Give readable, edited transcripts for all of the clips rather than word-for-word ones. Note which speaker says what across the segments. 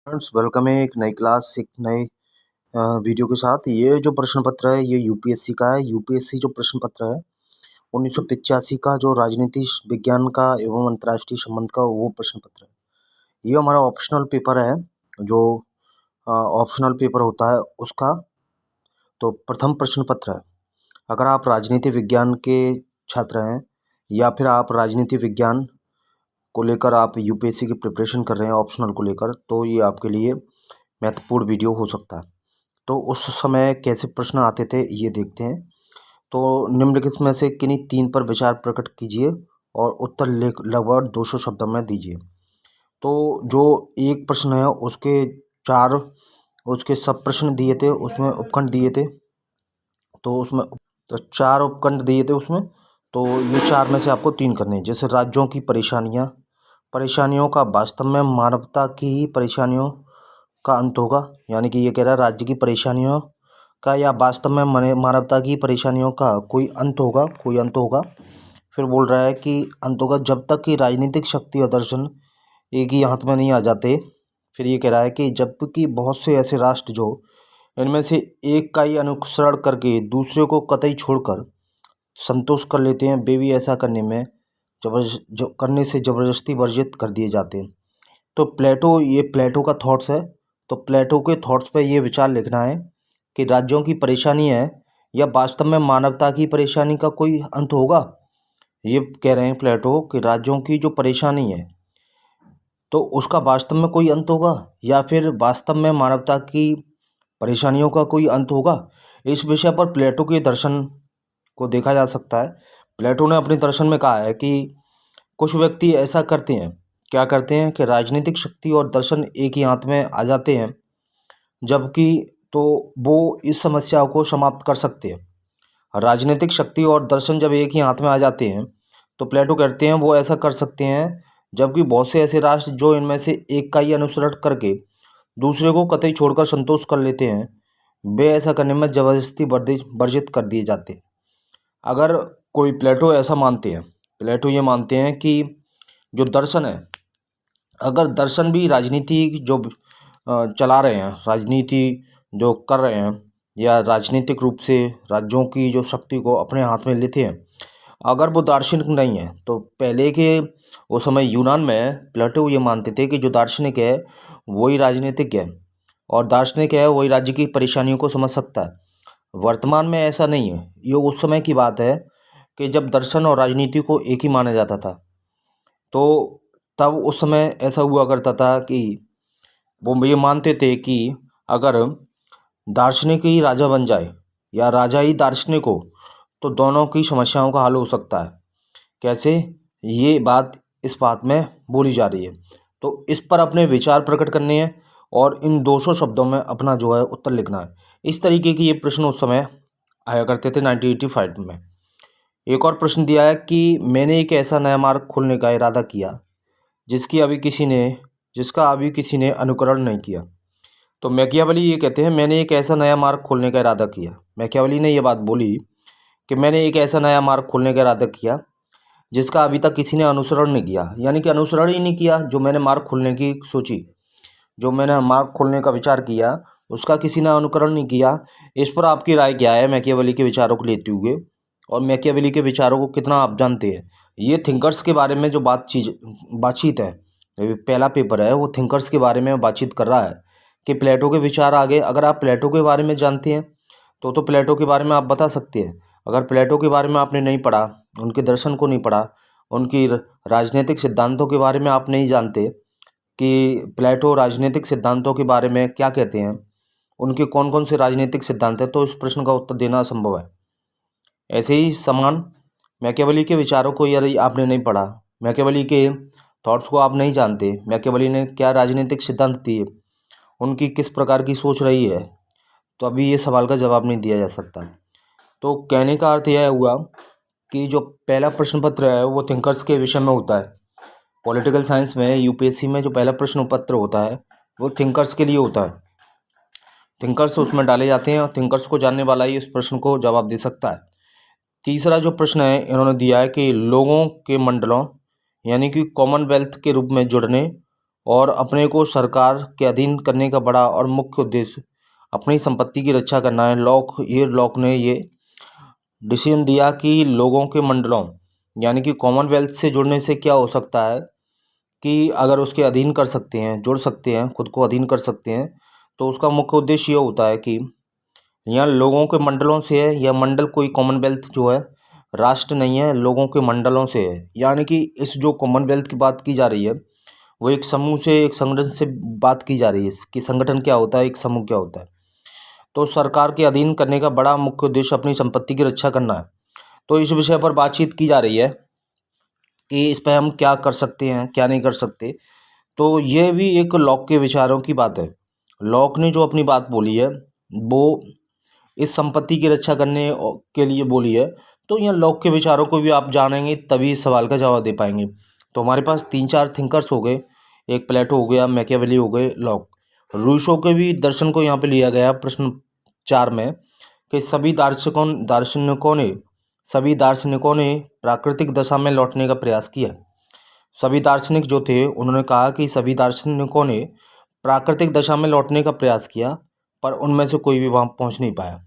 Speaker 1: Friends welcome है एक नई क्लास एक नए वीडियो के साथ। ये जो प्रश्न पत्र है ये यूपीएससी का है। यूपीएससी जो प्रश्न पत्र है 1985 का, जो राजनीति विज्ञान का एवं अंतर्राष्ट्रीय संबंध का वो प्रश्न पत्र है। ये हमारा ऑप्शनल पेपर है, जो ऑप्शनल पेपर होता है उसका। तो प्रथम प्रश्न पत्र है। अगर आप राजनीति विज्ञान के छात्र हैं या फिर आप राजनीति विज्ञान को लेकर आप यूपीएससी की प्रिपरेशन कर रहे हैं ऑप्शनल को लेकर, तो ये आपके लिए महत्वपूर्ण वीडियो हो सकता है। तो उस समय कैसे प्रश्न आते थे ये देखते हैं। तो निम्नलिखित में से किन्हीं तीन पर विचार प्रकट कीजिए और उत्तर लगभग 200 शब्दों में दीजिए। तो जो एक प्रश्न है उसके सब प्रश्न दिए थे, उसमें उपखंड दिए थे। तो चार उपखंड दिए थे उसमें। तो ये चार में से आपको तीन करने हैं। जैसे राज्यों की परेशानियों का वास्तव में मानवता की ही परेशानियों का अंत होगा, यानी कि ये कह रहा है राज्य की परेशानियों का या वास्तव में मानवता की परेशानियों का कोई अंत होगा। फिर बोल रहा है कि अंत होगा जब तक कि राजनीतिक शक्ति और दर्शन एक ही हाथ में नहीं आ जाते। फिर ये कह रहा है कि जबकि बहुत से ऐसे राष्ट्र जो इनमें से एक का ही अनुसरण करके दूसरे को कतई छोड़कर संतोष कर लेते हैं, वे भी ऐसा करने से ज़बरदस्ती वर्जित कर दिए जाते हैं। तो प्लेटो का थॉट्स है। तो प्लेटो के थॉट्स पे ये विचार लिखना है कि राज्यों की परेशानी है या वास्तव में मानवता की परेशानी का कोई अंत होगा। ये कह रहे हैं प्लेटो कि राज्यों की जो परेशानी है तो उसका वास्तव में कोई अंत होगा या फिर वास्तव में मानवता की परेशानियों का कोई अंत होगा। इस विषय पर प्लेटो के दर्शन को देखा जा सकता है। प्लेटो ने अपने दर्शन में कहा है कि कुछ व्यक्ति ऐसा करते हैं, क्या करते हैं कि राजनीतिक शक्ति और दर्शन एक ही हाथ में आ जाते हैं, जबकि तो वो इस समस्या को समाप्त कर सकते हैं। राजनीतिक शक्ति और दर्शन जब एक ही हाथ में आ जाते हैं तो प्लेटो कहते हैं वो ऐसा कर सकते हैं, जबकि बहुत से ऐसे राष्ट्र जो इनमें से एक का ही अनुसरण करके दूसरे को कतई छोड़कर संतोष कर लेते हैं, वे ऐसा करने में ज़बरदस्ती वर्जित कर दिए जाते हैं। अगर कोई प्लेटो ये मानते हैं कि जो दर्शन है, अगर दर्शन भी राजनीति जो चला रहे हैं, राजनीति जो कर रहे हैं या राजनीतिक रूप से राज्यों की जो शक्ति को अपने हाथ में लेते हैं, अगर वो दार्शनिक नहीं है तो पहले के उस समय यूनान में प्लेटो ये मानते थे कि जो दार्शनिक है वही राजनीतिक है और दार्शनिक है वही राज्य की परेशानियों को समझ सकता है। वर्तमान में ऐसा नहीं है। ये उस समय की बात है कि जब दर्शन और राजनीति को एक ही माना जाता था। तो तब उस समय ऐसा हुआ करता था कि वो ये मानते थे कि अगर दार्शनिक ही राजा बन जाए या राजा ही दार्शनिक हो तो दोनों की समस्याओं का हल हो सकता है। कैसे, ये बात में बोली जा रही है। तो इस पर अपने विचार प्रकट करने हैं और इन 200 शब्दों में अपना जो है उत्तर लिखना है। इस तरीके के ये प्रश्न उस समय आया करते थे 1985 में। एक और प्रश्न दिया है कि मैंने एक ऐसा नया मार्ग खोलने का इरादा किया जिसका अभी किसी ने अनुकरण नहीं किया। तो मैकियावेली ये कहते हैं मैंने एक ऐसा नया मार्ग खोलने का इरादा किया। मैकियावेली ने ये बात बोली कि मैंने एक ऐसा नया मार्ग खोलने का इरादा किया जिसका अभी तक किसी ने अनुसरण नहीं किया, यानी कि अनुसरण ही नहीं किया। जो मैंने मार्ग खोलने की सोची, जो मैंने मार्ग खोलने का विचार किया, उसका किसी ने अनुकरण नहीं किया। इस पर आपकी राय क्या है मैकियावेली के विचारों को लेते हुए, और मैकियावेली के विचारों को कितना आप जानते हैं? ये थिंकर्स के बारे में जो बातचीत है, पहला पेपर है वो थिंकर्स के बारे में बातचीत कर रहा है कि प्लेटो के विचार आगे। अगर आप प्लेटो के बारे में जानते हैं तो प्लेटो के बारे में आप बता सकते हैं। अगर प्लेटो के बारे में आपने नहीं पढ़ा, उनके दर्शन को नहीं पढ़ा, उनकी राजनीतिक सिद्धांतों के बारे में आप नहीं जानते कि प्लेटो राजनीतिक सिद्धांतों के बारे में क्या कहते हैं, उनके कौन कौन से राजनीतिक सिद्धांत हैं, तो इस प्रश्न का उत्तर देना असंभव है। ऐसे ही समान मैकियावेली के विचारों को यदि आपने नहीं पढ़ा, मैकियावेली के थॉट्स को आप नहीं जानते, मैकियावेली ने क्या राजनीतिक सिद्धांत दिए, उनकी किस प्रकार की सोच रही है, तो अभी ये सवाल का जवाब नहीं दिया जा सकता। तो कहने का अर्थ यह हुआ कि जो पहला प्रश्न पत्र है वो थिंकर्स के विषय में होता है। पॉलिटिकल साइंस में यूपीएससी में जो पहला प्रश्न पत्र होता है वो थिंकर्स के लिए होता है। थिंकर्स उसमें डाले जाते हैं और थिंकर्स को जानने वाला ही इस प्रश्न को जवाब दे सकता है। तीसरा जो प्रश्न है इन्होंने दिया है कि लोगों के मंडलों यानी कि कॉमनवेल्थ के रूप में जुड़ने और अपने को सरकार के अधीन करने का बड़ा और मुख्य उद्देश्य अपनी संपत्ति की रक्षा करना है। लॉक ने ये डिसीजन दिया कि लोगों के मंडलों यानी कि कॉमनवेल्थ से जुड़ने से क्या हो सकता है कि अगर उसके अधीन कर सकते हैं, जुड़ सकते हैं, खुद को अधीन कर सकते हैं, तो उसका मुख्य उद्देश्य ये होता है कि यहाँ लोगों के मंडलों से है। यह मंडल कोई कॉमनवेल्थ जो है राष्ट्र नहीं है, लोगों के मंडलों से है। यानी कि इस जो कॉमनवेल्थ की बात की जा रही है वो एक समूह से, एक संगठन से बात की जा रही है कि संगठन क्या होता है, एक समूह क्या होता है। तो सरकार के अधीन करने का बड़ा मुख्य उद्देश्य अपनी संपत्ति की रक्षा करना है। तो इस विषय पर बातचीत की जा रही है कि इस पर हम क्या कर सकते हैं, क्या नहीं कर सकते। तो ये भी एक लॉक के विचारों की बात है। लॉक ने जो अपनी बात बोली है वो इस संपत्ति की रक्षा करने के लिए बोली है। तो यहाँ लॉक के विचारों को भी आप जानेंगे तभी इस सवाल का जवाब दे पाएंगे। तो हमारे पास 3-4 थिंकर्स हो गए, एक प्लेटो हो गया, मैकियावेली हो गए, लॉक। रूसो के भी दर्शन को यहाँ पे लिया गया प्रश्न 4 में कि सभी दार्शनिकों ने प्राकृतिक दशा में लौटने का प्रयास किया। सभी दार्शनिक जो थे उन्होंने कहा कि सभी दार्शनिकों ने प्राकृतिक दशा में लौटने का प्रयास किया, पर उनमें से कोई भी वहाँ पहुँच नहीं पाया।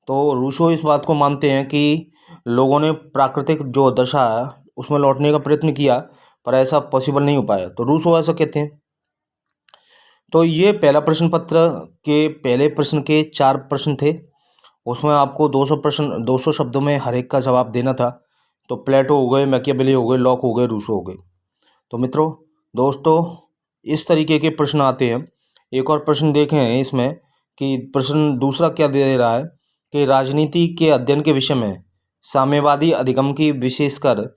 Speaker 1: तो रूसो इस बात को मानते हैं कि लोगों ने प्राकृतिक जो दशा है उसमें लौटने का प्रयत्न किया, पर ऐसा पॉसिबल नहीं हो पाया। तो रूसो ऐसा कहते हैं। तो ये पहला प्रश्न पत्र के पहले प्रश्न के 4 प्रश्न थे। उसमें आपको 200 शब्दों में हर एक का जवाब देना था। तो प्लेटो हो गए, मैकियावेली हो गए, लॉक हो गए, रूसो हो गए। तो मित्रों, दोस्तों, इस तरीके के प्रश्न आते हैं। एक और प्रश्न देखें इसमें कि प्रश्न दूसरा क्या दे रहा है कि राजनीति के अध्ययन के विषय में साम्यवादी अधिगम की विशेषकर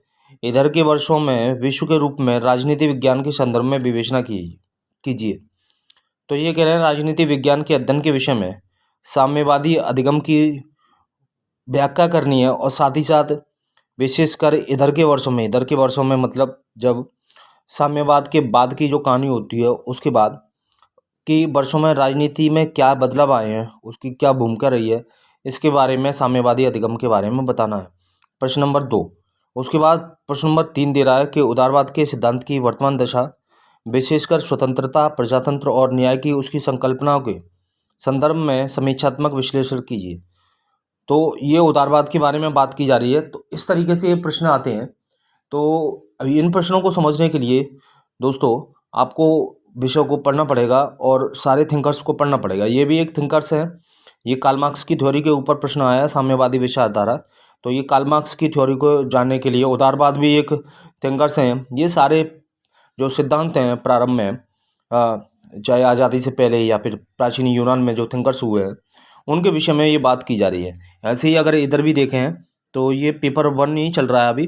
Speaker 1: इधर के वर्षों में विश्व के रूप में राजनीति विज्ञान के संदर्भ में विवेचना कीजिए। तो ये कह रहे हैं राजनीति विज्ञान के अध्ययन के विषय में साम्यवादी अधिगम की व्याख्या करनी है, और साथ ही साथ विशेषकर इधर के वर्षों में मतलब जब साम्यवाद के बाद की जो कहानी होती है उसके बाद कि वर्षों में राजनीति में क्या बदलाव आए हैं, उसकी क्या भूमिका रही है, इसके बारे में साम्यवादी अधिगम के बारे में बताना है। प्रश्न नंबर 2। उसके बाद प्रश्न नंबर 3 दे रहा है कि उदारवाद के सिद्धांत की वर्तमान दशा विशेषकर स्वतंत्रता, प्रजातंत्र और न्याय की उसकी संकल्पनाओं के संदर्भ में समीक्षात्मक विश्लेषण कीजिए। तो ये उदारवाद के बारे में बात की जा रही है। तो इस तरीके से ये प्रश्न आते हैं। तो अभी इन प्रश्नों को समझने के लिए दोस्तों आपको विषय को पढ़ना पड़ेगा और सारे थिंकर्स को पढ़ना पड़ेगा। ये भी एक थिंकर्स है। ये कार्ल मार्क्स की थ्योरी के ऊपर प्रश्न आया है, साम्यवादी विचारधारा। तो ये कार्ल मार्क्स की थ्योरी को जानने के लिए उदारवाद भी एक थिंकर्स हैं। ये सारे जो सिद्धांत हैं प्रारंभ में, चाहे आज़ादी से पहले या फिर प्राचीन यूनान में जो थिंकर्स हुए हैं उनके विषय में ये बात की जा रही है। ऐसे ही अगर इधर भी देखें तो ये पेपर 1 ही चल रहा है अभी।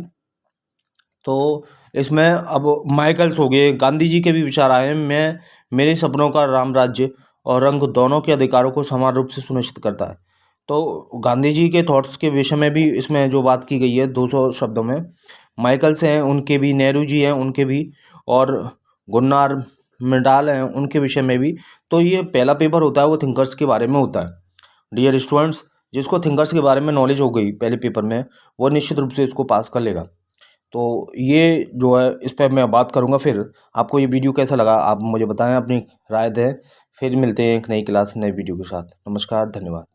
Speaker 1: तो इसमें अब माइकल्स हो गए, गांधी जी के भी विचार आए हैं। मेरे सपनों का राम राज्य और रंग दोनों के अधिकारों को समान रूप से सुनिश्चित करता है। तो गांधी जी के थॉट्स के विषय में भी इसमें जो बात की गई है 200 शब्दों में, माइकल्स हैं उनके भी, नेहरू जी हैं उनके भी, और गुन्नार मिडाल हैं उनके विषय में भी। तो ये पहला पेपर होता है वो थिंकर्स के बारे में होता है। डियर स्टूडेंट्स, जिसको थिंकर्स के बारे में नॉलेज हो गई पहले पेपर में वो निश्चित रूप से इसको पास कर लेगा। तो ये जो है इस पर मैं बात करूँगा। फिर आपको ये वीडियो कैसा लगा आप मुझे बताएं, अपनी राय दें। फिर मिलते हैं एक नई क्लास, नई वीडियो के साथ। नमस्कार, धन्यवाद।